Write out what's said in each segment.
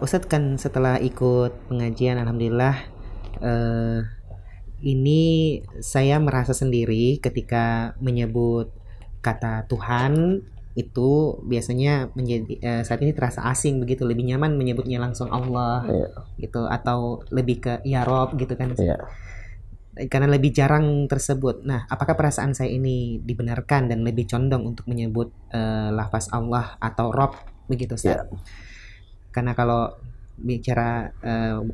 Ustadz kan setelah ikut pengajian, alhamdulillah, eh, ini saya merasa sendiri ketika menyebut kata Tuhan itu biasanya menjadi saat ini terasa asing begitu, lebih nyaman menyebutnya langsung Allah Iya. gitu, atau lebih ke ya Rob gitu kan, Iya. karena lebih jarang tersebut. Nah, apakah perasaan saya ini dibenarkan dan lebih condong untuk menyebut lafaz Allah atau Rob begitu, Ustaz? Iya. Karena kalau bicara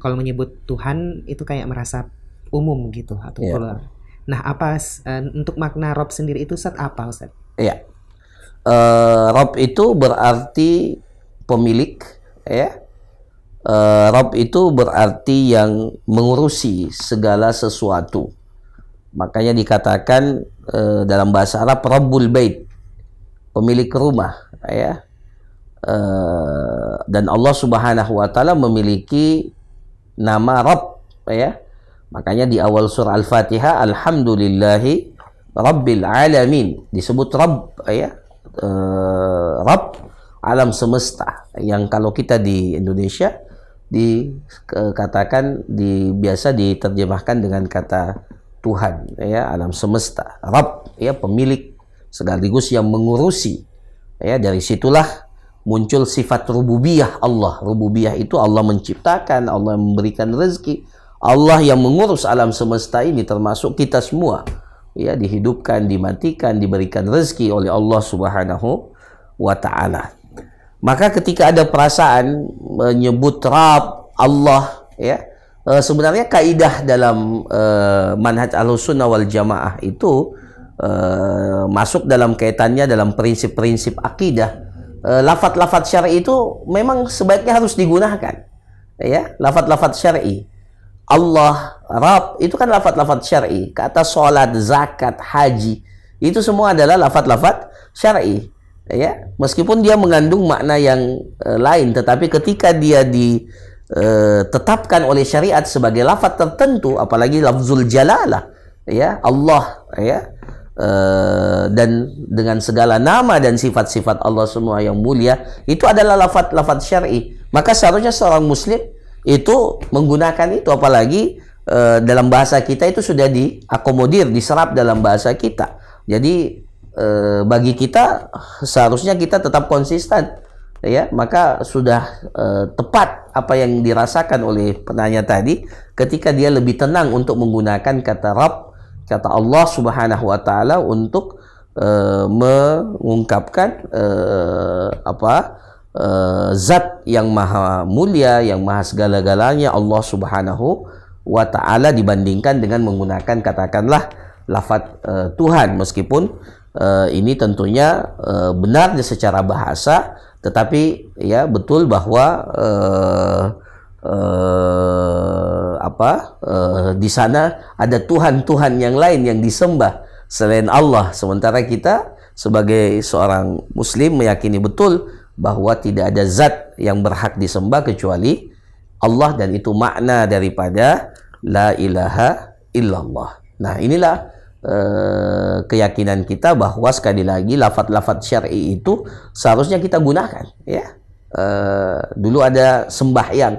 kalau menyebut Tuhan itu kayak merasa umum gitu atau Iya. plural. Nah, apa untuk makna Rob sendiri itu, Ustaz, apa, Ustaz? Iya. Rob itu berarti pemilik, ya. Rob itu berarti yang mengurusi segala sesuatu. Makanya dikatakan dalam bahasa Arab Rabbul Bait, pemilik rumah, ya. Dan Allah Subhanahu wa taala memiliki nama Rabb, ya. Makanya di awal surah Al-Fatihah, alhamdulillahi rabbil alamin, disebut Rabb, ya. Rabb alam semesta, yang kalau kita di Indonesia dikatakan biasa diterjemahkan dengan kata Tuhan, ya, alam semesta. Rabb, ya, pemilik sekaligus yang mengurusi, ya. Dari situlah muncul sifat rububiyah Allah. Rububiyah itu Allah menciptakan, Allah memberikan rezeki, Allah yang mengurus alam semesta ini, termasuk kita semua, ya, dihidupkan, dimatikan, diberikan rezeki oleh Allah Subhanahu wa taala. Maka ketika ada perasaan menyebut Rabb, Allah, ya, sebenarnya kaidah dalam manhaj Ahlussunnah wal Jamaah itu masuk dalam kaitannya dalam prinsip-prinsip akidah. Lafaz-lafaz syar'i itu memang sebaiknya harus digunakan, ya. Lafaz-lafaz syar'i, Allah, Rabb, itu kan lafaz-lafaz syar'i. Kata sholat, zakat, haji, itu semua adalah lafaz-lafaz syar'i, ya. Meskipun dia mengandung makna yang lain, tetapi ketika dia ditetapkan oleh syariat sebagai lafaz tertentu, apalagi lafzul jalalah, ya, Allah, ya, dan dengan segala nama dan sifat-sifat Allah semua yang mulia, itu adalah lafaz-lafaz syar'i. Maka seharusnya seorang muslim itu menggunakan itu, apalagi dalam bahasa kita itu sudah diakomodir, diserap dalam bahasa kita. Jadi bagi kita seharusnya kita tetap konsisten, ya. Maka sudah tepat apa yang dirasakan oleh penanya tadi ketika dia lebih tenang untuk menggunakan kata Rabb, kata Allah Subhanahu wa taala untuk mengungkapkan zat yang maha mulia, yang maha segala-galanya, Allah Subhanahu wa taala, dibandingkan dengan menggunakan katakanlah lafaz Tuhan. Meskipun ini tentunya benar secara bahasa, tetapi ya betul bahwa di sana ada Tuhan-Tuhan yang lain yang disembah selain Allah. Sementara kita sebagai seorang muslim meyakini betul bahwa tidak ada zat yang berhak disembah kecuali Allah, dan itu makna daripada la ilaha illallah. Nah, inilah keyakinan kita bahwa sekali lagi lafaz-lafaz syar'i itu seharusnya kita gunakan, ya. Dulu ada sembahyang,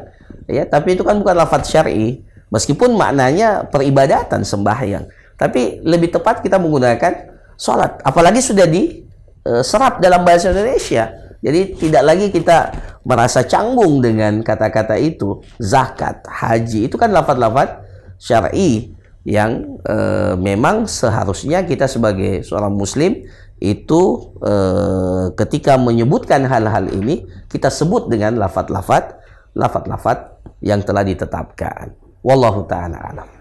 ya, tapi itu kan bukan lafaz syar'i, meskipun maknanya peribadatan sembahyang, tapi lebih tepat kita menggunakan sholat, apalagi sudah diserap dalam bahasa Indonesia. Jadi tidak lagi kita merasa canggung dengan kata-kata itu. Zakat, haji, itu kan lafaz-lafaz syar'i yang memang seharusnya kita sebagai seorang muslim itu ketika menyebutkan hal-hal ini kita sebut dengan lafaz-lafaz yang telah ditetapkan. Wallahu ta'ala alam.